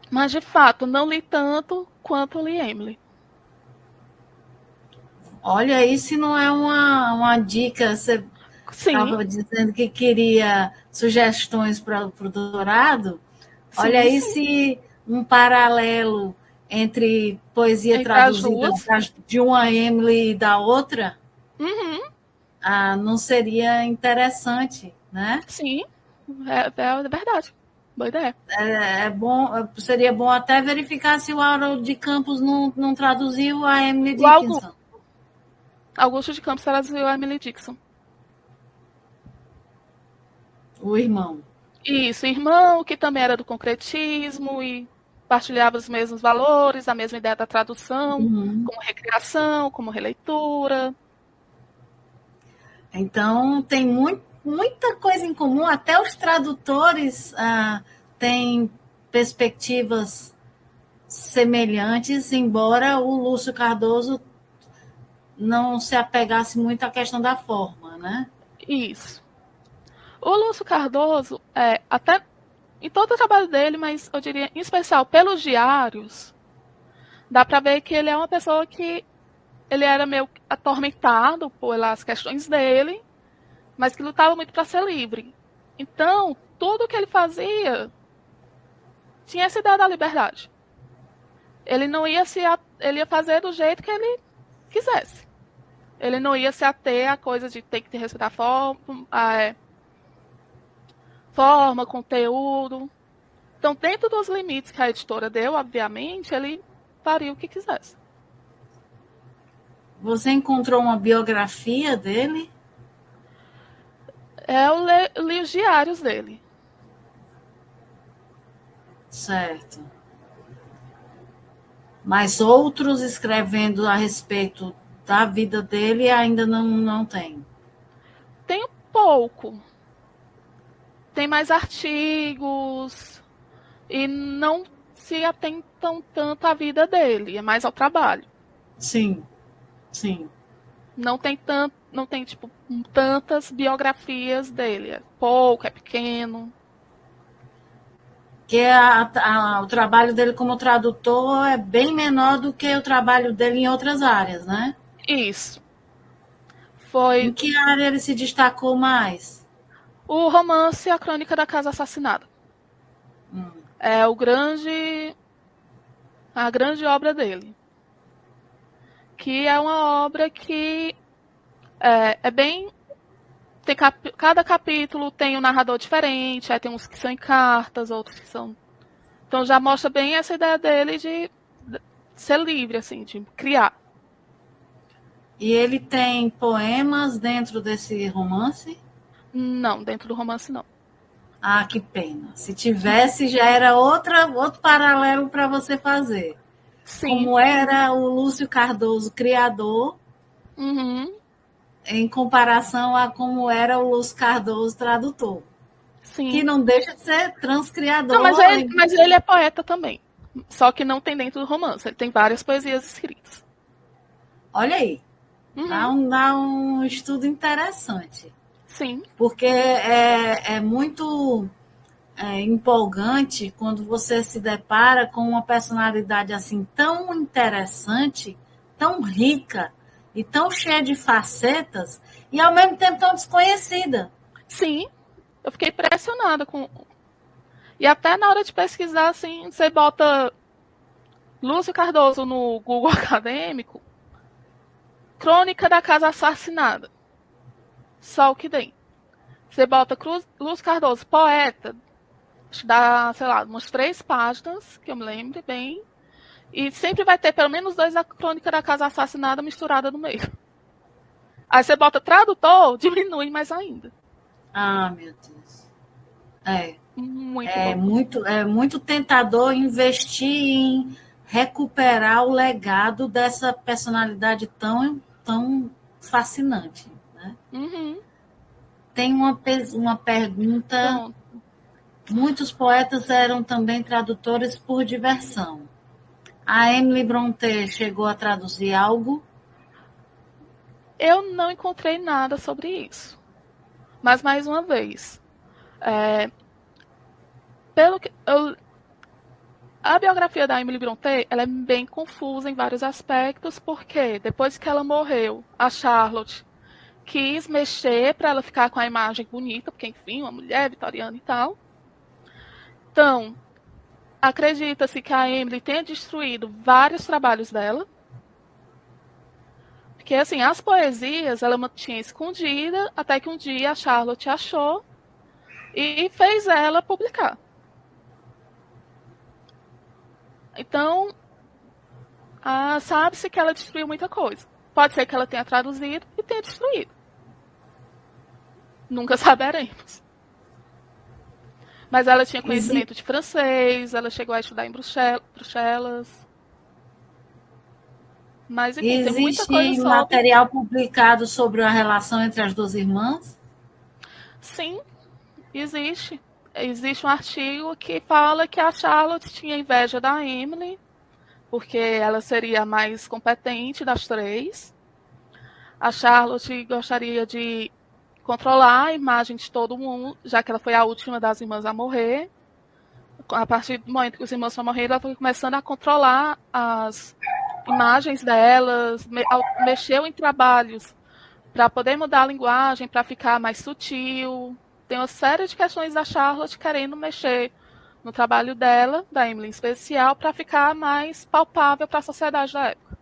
Mas, de fato, não li tanto quanto li Emily.
Olha aí, se não é uma dica, você estava dizendo que queria sugestões para o doutorado. Olha aí, se um paralelo entre poesia traduzida de uma Emily e da outra, não seria interessante, né?
Sim, é verdade. Boa ideia.
Seria bom até verificar se o Harold de Campos não traduziu a Emily Dickinson.
Augusto de Campos traduziu a Emily Dickinson.
O irmão.
Isso, irmão, que também era do concretismo e partilhava os mesmos valores, a mesma ideia da tradução, como recriação, como releitura.
Então, tem muita coisa em comum, até os tradutores têm perspectivas semelhantes, embora o Lúcio Cardoso não se apegasse muito à questão da forma, né?
Isso. O Lúcio Cardoso, até em todo o trabalho dele, mas eu diria, em especial pelos diários, dá para ver que ele é uma pessoa que ele era meio atormentado pelas questões dele, mas que lutava muito para ser livre. Então, tudo que ele fazia tinha essa ideia da liberdade. Ele não ia ele ia fazer do jeito que ele quisesse. Ele não ia se ater a coisa de ter que respeitar a forma, conteúdo. Então, dentro dos limites que a editora deu, obviamente, ele faria o que quisesse.
Você encontrou uma biografia dele?
Eu li os diários dele.
Certo. Mas outros escrevendo a respeito da vida dele ainda não tem?
Tem pouco. Tem mais artigos e não se atentam tanto à vida dele, é mais ao trabalho.
Sim, sim.
Não tem tipo, tantas biografias dele. É pouco, é pequeno.
Que o trabalho dele como tradutor é bem menor do que o trabalho dele em outras áreas, né?
Isso.
Em
Foi
que área ele se destacou mais?
o romance A Crônica da Casa Assassinada. É a grande obra dele. Que é uma obra que é bem. Cada capítulo tem um narrador diferente, aí tem uns que são em cartas, outros que são. Então já mostra bem essa ideia dele de ser livre, assim, de criar.
E ele tem poemas dentro desse romance?
Não, dentro do romance não.
Ah, que pena. Se tivesse, já era outro paralelo para você fazer.
Sim.
Como era o Lúcio Cardoso, criador,
Uhum.
em comparação a como era o Lúcio Cardoso, tradutor. Que
Sim.
não deixa de ser
Não,
transcriador.
mas ele é poeta também. Só que não tem dentro do romance. Ele tem várias poesias escritas.
Olha aí,
Uhum.
dá um estudo interessante.
Sim.
Porque é muito empolgante quando você se depara com uma personalidade assim tão interessante, tão rica e tão cheia de facetas e ao mesmo tempo tão desconhecida.
Sim. Eu fiquei impressionada com. E até na hora de pesquisar, assim, você bota Lúcio Cardoso no Google Acadêmico, Crônica da Casa Assassinada. Só o que tem. Você bota Lúcio Cardoso, poeta, dá, sei lá, umas 3 páginas, que eu me lembro bem. E sempre vai ter pelo menos 2 da Crônica da Casa Assassinada misturada no meio. Aí você bota tradutor, diminui mais ainda.
Ah, meu Deus.
Muito bom.
É muito tentador investir em recuperar o legado dessa personalidade tão fascinante. Né?
Uhum.
Tem uma pergunta.
Pronto.
Muitos poetas eram também tradutores por diversão. A Emily Brontë chegou a traduzir algo?
Eu não encontrei nada sobre isso. Mas, mais uma vez, pelo que a biografia da Emily Brontë ela é bem confusa em vários aspectos, porque depois que ela morreu, a Charlotte quis mexer para ela ficar com a imagem bonita, porque, enfim, uma mulher vitoriana e tal. Então, acredita-se que a Emily tenha destruído vários trabalhos dela. Porque, assim, as poesias ela mantinha escondida, até que um dia a Charlotte achou e fez ela publicar. Então, sabe-se que ela destruiu muita coisa. Pode ser que ela tenha traduzido e tenha destruído. Nunca saberemos. Mas ela tinha conhecimento de francês, ela chegou a estudar em Bruxelas. Mas, enfim, tem muita coisa
Existe
sobre.
material publicado sobre a relação entre as duas irmãs?
Sim, existe. Existe um artigo que fala que a Charlotte tinha inveja da Emily, porque ela seria a mais competente das 3. A Charlotte gostaria de controlar a imagem de todo mundo, já que ela foi a última das irmãs a morrer. A partir do momento que os irmãos foram morrer, ela foi começando a controlar as imagens delas, mexeu em trabalhos para poder mudar a linguagem, para ficar mais sutil. Tem uma série de questões da Charlotte querendo mexer no trabalho dela, da Emily em especial, para ficar mais palpável para a sociedade da época.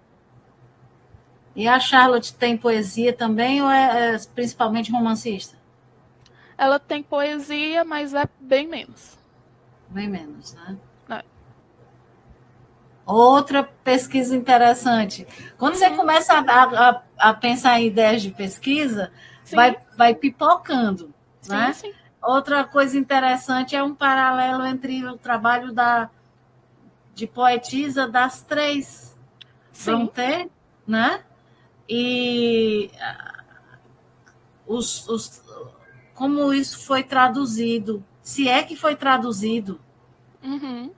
E a Charlotte tem poesia também ou é principalmente romancista?
Ela tem poesia, mas é bem menos.
Bem menos, né?
É.
Outra pesquisa interessante. Quando você começa a pensar em ideias de pesquisa,
Sim,
vai pipocando,
sim,
né?
sim.
Outra coisa interessante é um paralelo entre o trabalho de poetisa das 3,
Sim.
Brontë, né? E os, como isso foi traduzido, se é que foi traduzido.
Uhum.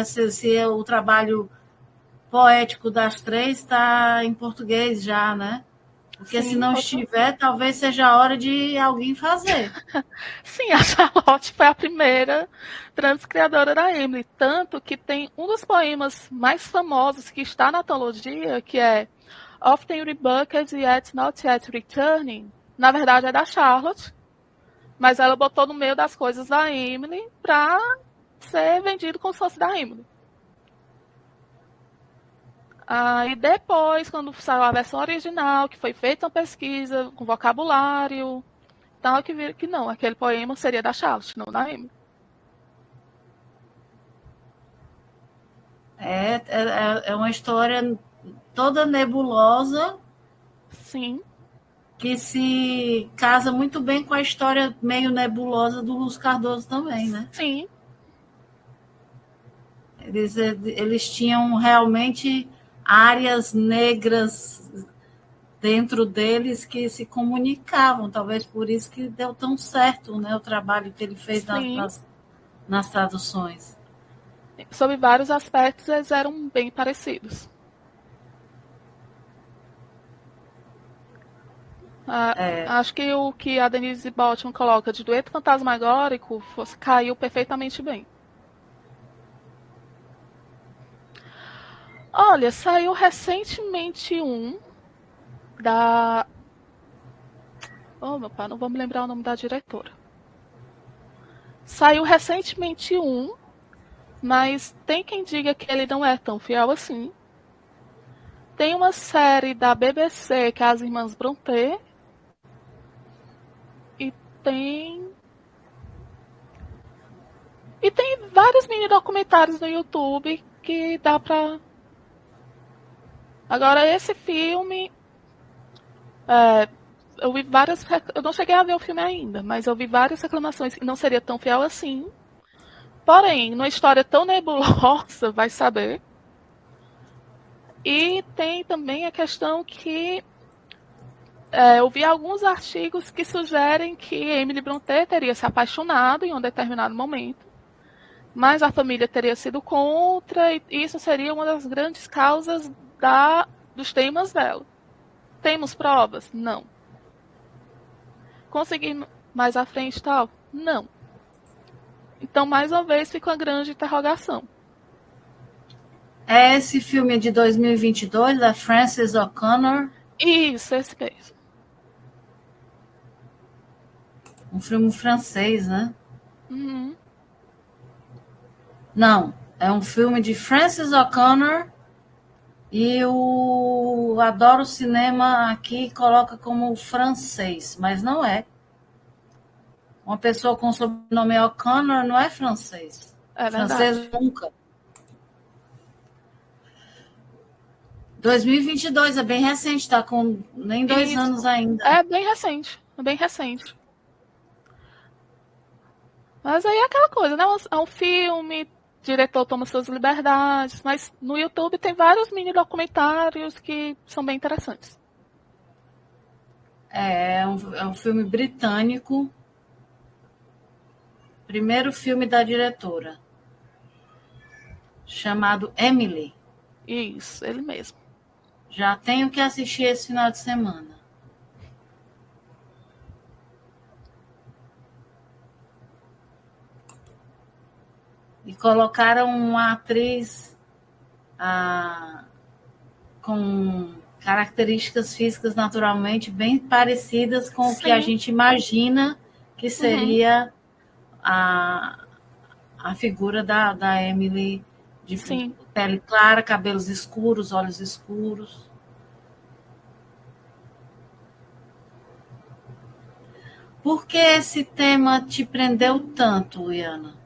se o trabalho poético das três está em português já, né? Porque
Sim,
se não estiver, talvez seja a hora de alguém fazer.
Sim, a Charlotte foi a primeira transcriadora da Emily, tanto que tem um dos poemas mais famosos que está na antologia, que é Often Rebucked Yet Not Yet Returning. Na verdade é da Charlotte, mas ela botou no meio das coisas da Emily para ser vendido como se fosse da Emily. Aí depois, quando saiu a versão original, que foi feita uma pesquisa com vocabulário, tal, que viram que não, aquele poema seria da Charlotte, não da Emily.
É uma história toda nebulosa,
Sim.
que se casa muito bem com a história meio nebulosa do Luz Cardoso também, né?
Sim.
Eles tinham realmente áreas negras dentro deles que se comunicavam, talvez por isso que deu tão certo, né, o trabalho que ele fez nas traduções.
Sob vários aspectos, eles eram bem parecidos. Acho que o que a Denise Baltimore coloca de dueto fantasmagórico caiu perfeitamente bem. Olha, saiu recentemente um da... Oh, meu pai, não vou me lembrar o nome da diretora. Saiu recentemente um, mas tem quem diga que ele não é tão fiel assim. Tem uma série da BBC, que é As Irmãs Brontë, e tem vários mini documentários no YouTube que dá pra... Agora, esse filme... eu vi várias... Eu não cheguei a ver o filme ainda, mas eu vi várias reclamações que não seria tão fiel assim. Porém, numa história tão nebulosa, vai saber. E tem também a questão que eu vi alguns artigos que sugerem que Emily Brontë teria se apaixonado em um determinado momento, mas a família teria sido contra, e isso seria uma das grandes causas dos temas dela. Temos provas? Não. Consegui mais à frente tal? Não. Então, mais uma vez, fica uma grande interrogação.
É esse filme de 2022, da Frances O'Connor.
Isso, esse mesmo.
Um filme francês, né?
Uhum.
Não, é um filme de Frances O'Connor e o Adoro Cinema aqui coloca como francês, mas não é. Uma pessoa com sobrenome O'Connor não é francês.
É
francês
verdade.
nunca. 2022, é bem recente, tá com nem 2 anos ainda.
É bem recente, é bem recente. Mas aí é aquela coisa, né? É um filme, o diretor toma suas liberdades, mas no YouTube tem vários mini documentários que são bem interessantes.
É um filme britânico. Primeiro filme da diretora. Chamado Emily.
Isso, ele mesmo.
Já tenho que assistir esse final de semana. E colocaram uma atriz com características físicas naturalmente bem parecidas com o que a gente imagina que seria a figura da Emily, de pele clara, cabelos escuros, olhos escuros. Por que esse tema te prendeu tanto, Iana?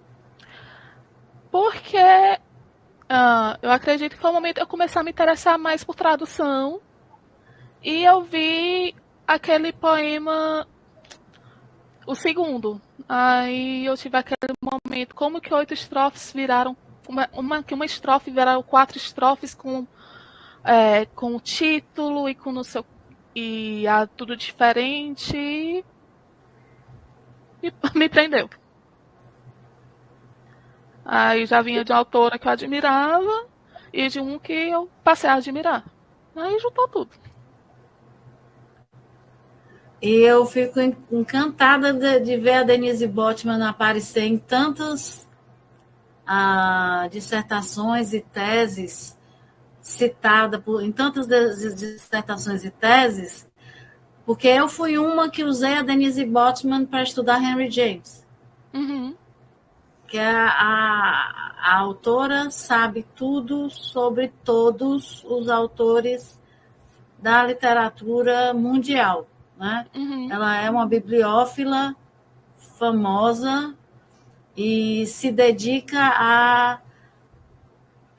Porque eu acredito que foi o momento que eu comecei a me interessar mais por tradução. E eu vi aquele poema, o segundo. Aí eu tive aquele momento, como que 8 estrofes viraram, uma estrofe viraram 4 estrofes com o título e com no seu e tudo diferente, e me prendeu. Aí já vinha de uma autora que eu admirava e de um que eu passei a admirar. Aí juntou tudo.
E eu fico encantada de ver a Denise Botman aparecer em tantas dissertações e teses, em tantas dissertações e teses, porque eu fui uma que usei a Denise Botman para estudar Henry James.
Uhum.
Que a autora sabe tudo sobre todos os autores da literatura mundial, né?
Uhum.
Ela é uma bibliófila famosa e se dedica a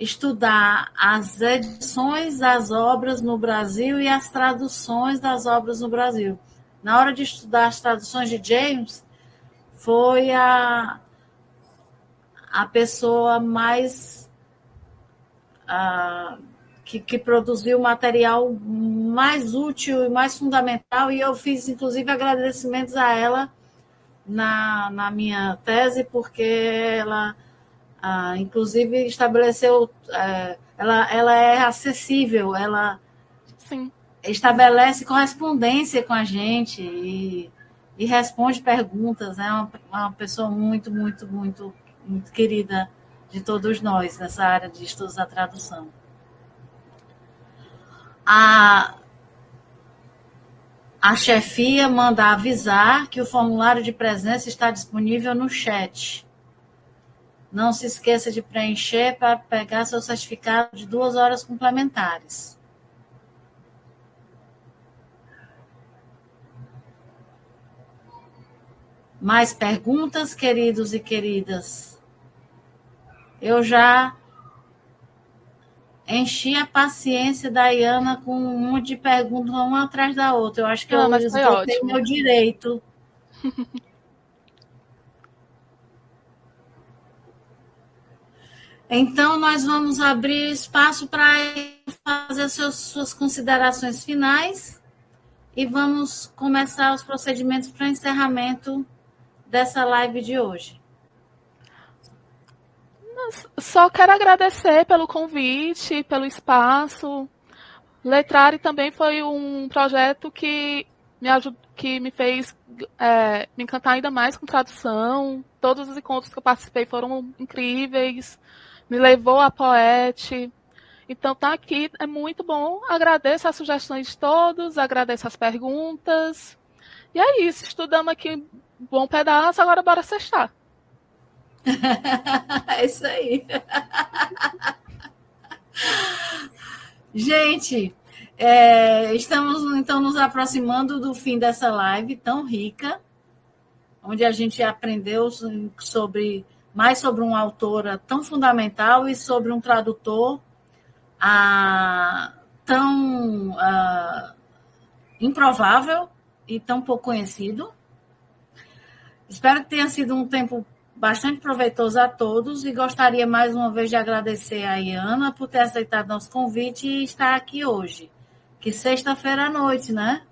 estudar as edições das obras no Brasil e as traduções das obras no Brasil. Na hora de estudar as traduções de James, foi a pessoa mais que produziu o material mais útil e mais fundamental, e eu fiz, inclusive, agradecimentos a ela na minha tese, porque ela, inclusive, estabeleceu... ela é acessível, ela
Sim.
estabelece correspondência com a gente e responde perguntas. É uma pessoa muito, muito, muito, muito querida de todos nós nessa área de estudos da tradução. A chefia manda avisar que o formulário de presença está disponível no chat. Não se esqueça de preencher para pegar seu certificado de 2 horas complementares. Mais perguntas, queridos e queridas? Eu já enchi a paciência da Iana com um monte de perguntas, uma atrás da outra. Eu acho que eu
Mas foi
esgotei
ótimo.
meu direito. Então, nós vamos abrir espaço para fazer suas considerações finais e vamos começar os procedimentos para encerramento dessa live de hoje.
Só quero agradecer pelo convite, pelo espaço. Letrare também foi um projeto que me fez me encantar ainda mais com tradução. Todos os encontros que eu participei foram incríveis. Me levou a Poete. Então, tá aqui é muito bom. Agradeço as sugestões de todos, agradeço as perguntas. E é isso, estudamos aqui um bom pedaço, agora bora sextar.
É isso aí. Gente, estamos então nos aproximando do fim dessa live tão rica, onde a gente aprendeu mais sobre uma autora tão fundamental e sobre um tradutor tão improvável e tão pouco conhecido. Espero que tenha sido um tempo bastante proveitoso a todos e gostaria mais uma vez de agradecer a Iana por ter aceitado nosso convite e estar aqui hoje. Que sexta-feira à noite, né?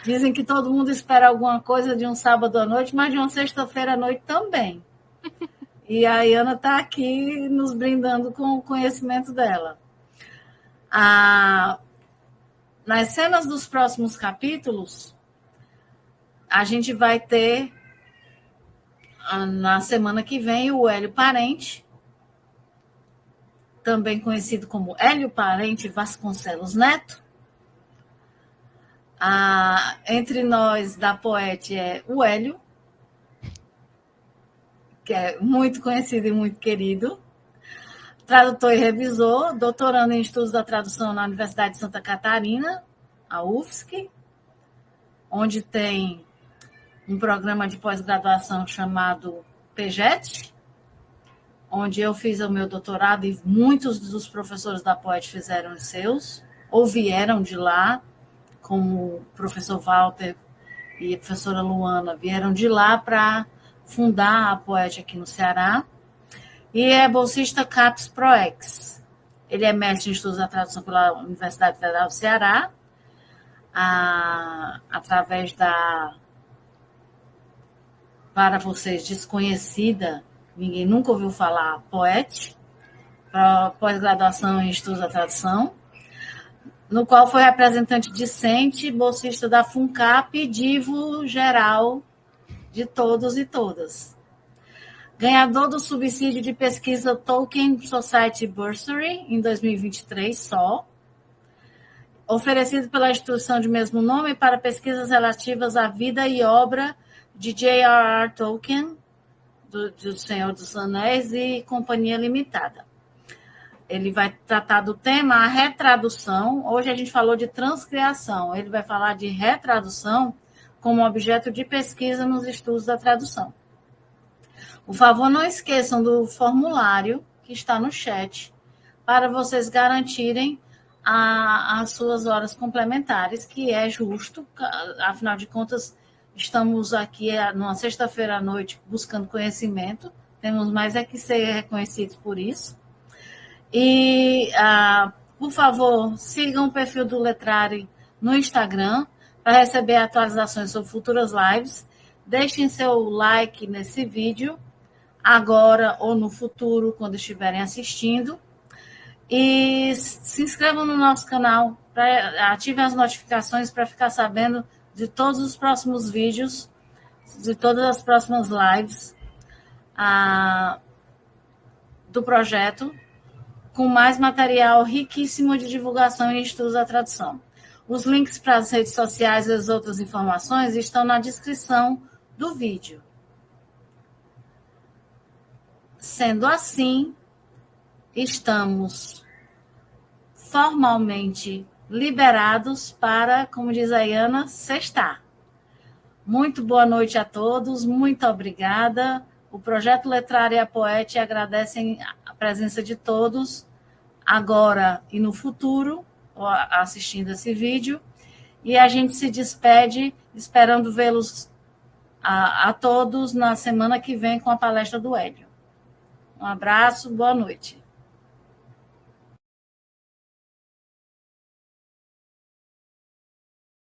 Dizem que todo mundo espera alguma coisa de um sábado à noite, mas de uma sexta-feira à noite também. E a Iana está aqui nos brindando com o conhecimento dela. Nas cenas dos próximos capítulos, a gente vai ter, na semana que vem, o Hélio Parente, também conhecido como Hélio Parente Vasconcelos Neto. Entre nós, da Poete, é o Hélio, que é muito conhecido e muito querido. Tradutor e revisor, doutorando em estudos da tradução na Universidade de Santa Catarina, a UFSC, onde tem um programa de pós-graduação chamado PGET, onde eu fiz o meu doutorado e muitos dos professores da Poete fizeram os seus, ou vieram de lá, como o professor Walter e a professora Luana, vieram de lá para fundar a Poete aqui no Ceará, e é bolsista CAPES ProEx. Ele é mestre em estudos da tradução pela Universidade Federal do Ceará, através da, para vocês, desconhecida ninguém nunca ouviu falar, POET, pós-graduação em estudos da tradução, no qual foi representante discente, bolsista da FUNCAP e divo geral de todos e todas. Ganhador do subsídio de pesquisa Tolkien Society Bursary em 2023 só, oferecido pela instituição de mesmo nome para pesquisas relativas à vida e obra de J.R.R. Tolkien, do Senhor dos Anéis e Companhia Limitada. Ele vai tratar do tema a retradução. Hoje a gente falou de transcriação. Ele vai falar de retradução como objeto de pesquisa nos estudos da tradução. Por favor, não esqueçam do formulário que está no chat para vocês garantirem as suas horas complementares, que é justo, afinal de contas, estamos aqui numa sexta-feira à noite buscando conhecimento, temos mais é que ser reconhecidos por isso. E, por favor, sigam o perfil do Letrare no Instagram para receber atualizações sobre futuras lives. Deixem seu like nesse vídeo, agora ou no futuro, quando estiverem assistindo. E se inscrevam no nosso canal, ativem as notificações para ficar sabendo de todos os próximos vídeos, de todas as próximas lives do projeto, com mais material riquíssimo de divulgação e estudos da tradução. Os links para as redes sociais e as outras informações estão na descrição do vídeo. Sendo assim, estamos formalmente liberados para, como diz a Iana, sextar. Muito boa noite a todos, muito obrigada. O Projeto Letrare e a POET agradecem a presença de todos, agora e no futuro, assistindo esse vídeo. E a gente se despede, esperando vê-los a todos na semana que vem com a palestra do Hélio. Um abraço, boa noite.